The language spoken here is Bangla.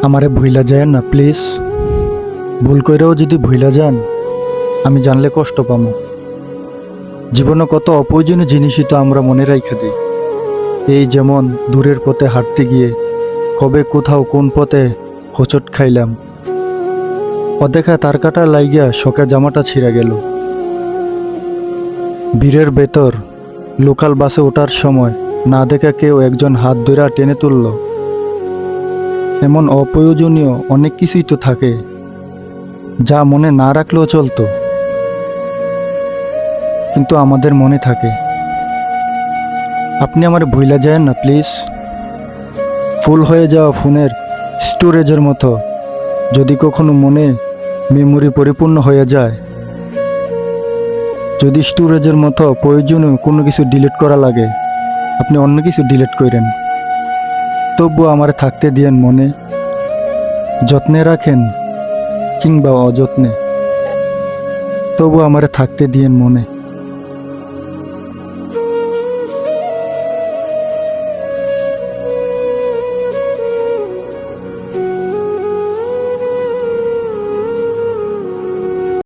আমারে ভুইলা যায় না প্লিজ। ভুল কইরাও যদি ভুইলা যান, আমি জানলে কষ্ট পামো। জীবনে কত অপ্রয়োজনীয় জিনিসই তো আমরা মনে রাইখা দিই। এই যেমন দূরের পথে হাঁটতে গিয়ে কবে কোথাও কোন পথে হোঁচট খাইলাম, অদেখা তার কাটা লাইগা শখের জামাটা ছিঁড়া গেল। ভিড়ের ভেতর লোকাল বাসে ওঠার সময় না দেখা কেউ একজন হাত ধইরা টেনে তুলল। এমন অপ্রয়োজনীয় অনেক কিছুই তো থাকে যা মনে না রাখলেও চলতো, কিন্তু আমাদের মনে থাকে। আপনি আমার ভুইলা যায়েন না প্লিজ। ফুল হয়ে যাওয়া ফোনের স্টোরেজের মতো যদি কখনো মনে মেমোরি পরিপূর্ণ হয়ে যায়, যদি স্টোরেজের মতো প্রয়োজনীয় কোনো কিছু ডিলিট করা লাগে, আপনি অন্য কিছু ডিলিট করেন, তবুও আমার থাকতে দিয়েন মনে। যত্নে রাখেন কিংবা অযত্নে, তবু আমারে থাকতে দিয়েন মনে।